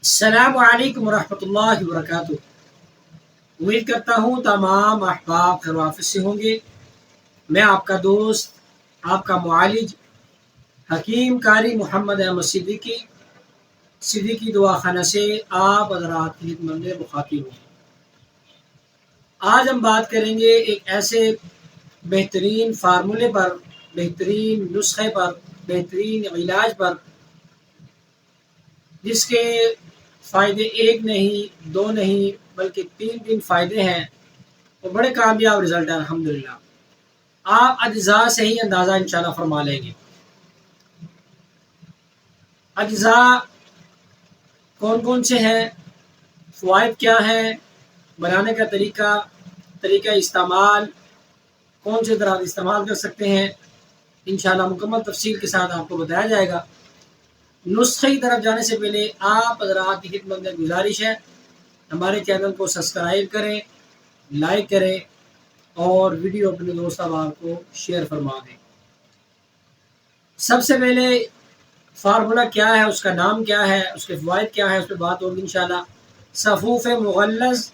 السلام علیکم ورحمۃ اللہ وبرکاتہ۔ امید کرتا ہوں تمام احباب خیر و عافیت سے ہوں گے۔ میں آپ کا دوست، آپ کا معالج حکیم قاری محمد احمد صدیقی دعا خانہ سے آپ حضرات کی خدمت میں مخاطب ہوں۔ آج ہم بات کریں گے ایک ایسے بہترین فارمولے پر، بہترین نسخے پر، بہترین علاج پر، جس کے فائدے ایک نہیں، دو نہیں، بلکہ تین فائدے ہیں اور بڑے کامیاب رزلٹ ہے الحمدللہ۔ آپ اجزاء سے ہی اندازہ انشاءاللہ فرما لیں گے۔ اجزاء کون کون سے ہیں، فوائد کیا ہیں، بنانے کا طریقہ استعمال، کون سے طرح استعمال کر سکتے ہیں، انشاءاللہ مکمل تفصیل کے ساتھ آپ کو بتایا جائے گا۔ نسخے کی طرف جانے سے پہلے آپ حضرات کی خدمت میں گزارش ہے، ہمارے چینل کو سبسکرائب کریں، لائک کریں اور ویڈیو اپنے دوست احباب کو شیئر فرما دیں۔ سب سے پہلے فارمولہ کیا ہے، اس کا نام کیا ہے، اس کے فوائد کیا ہے، اس پہ بات ہوگی انشاءاللہ۔ صفوف مغلظ،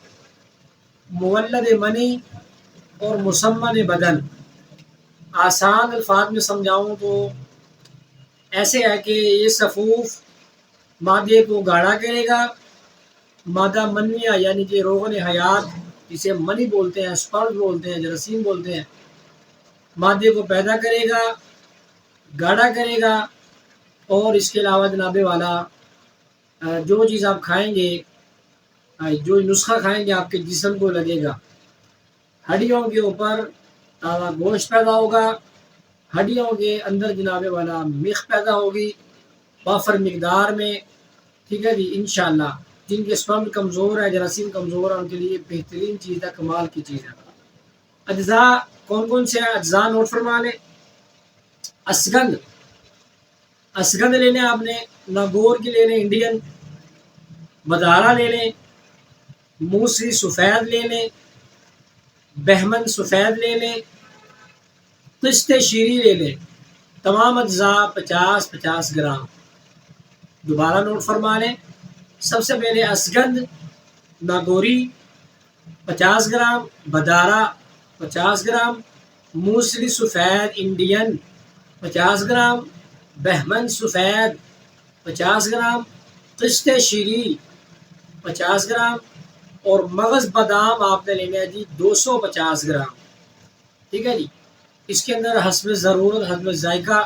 مولد منی اور مسمن بدن۔ آسان الفاظ میں سمجھاؤں تو ایسے ہے کہ یہ صفوف مادے کو گاڑھا کرے گا، مادہ منویہ یعنی کہ روغن حیات جسے منی بولتے ہیں، سپرم بولتے ہیں، جراثیم بولتے ہیں، مادے کو پیدا کرے گا، گاڑھا کرے گا۔ اور اس کے علاوہ جناب والا جو چیز آپ کھائیں گے، جو نسخہ کھائیں گے آپ کے جسم کو لگے گا، ہڈیوں کے اوپر تازہ گوشت پیدا ہوگا، ہڈیوں کے اندر جناب والا میخ پیدا ہوگی وافر مقدار میں، ٹھیک ہے جی انشاءاللہ۔ جن کے سپرم کمزور ہے، جراثیم کمزور ہے، ان کے لیے بہترین چیز ہے، کمال کی چیز ہے۔ اجزاء کون کون سے ہیں، اجزاء نوٹ فرما لیں۔ اسگند لے لیں آپ نے، ناگور کی لے لیں انڈین، بدارہ لے لیں، موسری سفید لے لیں، بہمن سفید لے لیں، قسط شیری لے لیں۔ تمام اجزاء 50-50 گرام۔ دوبارہ نوٹ فرما لیں۔ سب سے پہلے اسگند ناگوری 50 گرام، بدارہ 50 گرام، موسلی سفید انڈین 50 گرام، بہمن سفید 50 گرام، قسط شیری 50 گرام اور مغز بادام آپ نے لینا ہے جی 250 گرام، ٹھیک ہے جی۔ اس کے اندر حسب ضرورت، حسب ذائقہ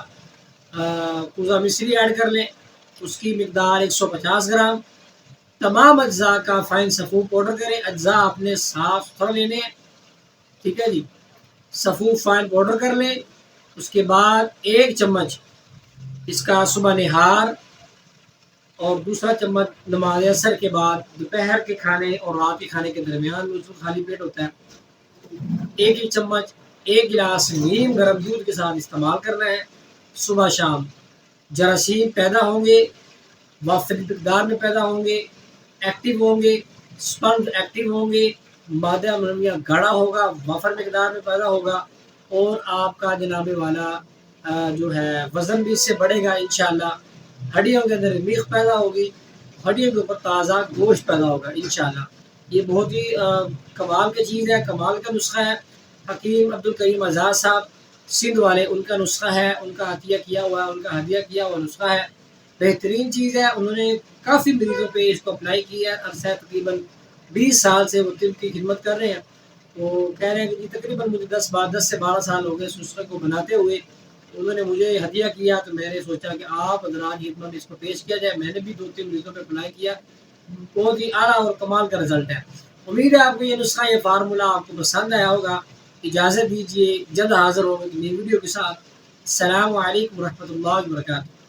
کوزہ مصری ایڈ کر لیں، اس کی مقدار 150 گرام۔ تمام اجزاء کا فائن صفوف پاؤڈر کریں۔ اجزاء آپ نے صاف ستھرا لینے ہیں، ٹھیک ہے جی۔ صفوف فائن پاؤڈر کر لیں۔ اس کے بعد 1 چمچ اس کا صبح نہار اور دوسرا چمچ نماز عصر کے بعد دوپہر کے کھانے اور رات کے کھانے کے درمیان میں خالی پیٹ ہوتا ہے، 1 چمچ 1 گلاس نیم گرم دودھ کے ساتھ استعمال کرنا ہے صبح شام۔ جراثیم پیدا ہوں گے، وافر مقدار میں پیدا ہوں گے، ایکٹیو ہوں گے، سپرم ایکٹیو ہوں گے، مادہ منویہ گاڑھا ہوگا، وافر مقدار میں پیدا ہوگا اور آپ کا جناب والا جو ہے وزن بھی اس سے بڑھے گا انشاءاللہ۔ ہڈیوں کے اندر میخ پیدا ہوگی، ہڈیوں کے اوپر تازہ گوشت پیدا ہوگا انشاءاللہ۔ یہ بہت ہی کمال کی چیز ہے، کمال کا نسخہ ہے۔ حکیم عبدالکریم آزاد صاحب سندھ والے، ان کا نسخہ ہے، ان کا عطیہ کیا ہوا ہے، ان کا ہدیہ کیا ہوا نسخہ ہے، بہترین چیز ہے۔ انہوں نے کافی مریضوں پہ اس کو اپلائی کیا ہے، عرصہ تقریباً 20 سال سے وہ طب کی خدمت کر رہے ہیں۔ وہ کہہ رہے ہیں کہ تقریباً مجھے 10 سے 12 سال ہو گئے اس نسخے کو بناتے ہوئے۔ انہوں نے مجھے ہدیہ کیا تو میں نے سوچا کہ آپ حضرات کی خدمت میں اس کو پیش کیا جائے۔ میں نے بھی 2-3 مریضوں پہ اپلائی کیا، بہت ہی اعلیٰ اور کمال کا رزلٹ ہے۔ امید ہے آپ کو یہ نسخہ، یہ فارمولہ آپ کو پسند آیا ہوگا۔ اجازت دیجیے، جلد حاضر ہوگا نئی ویڈیو کے ساتھ۔ السلام علیکم ورحمۃ اللہ وبرکاتہ۔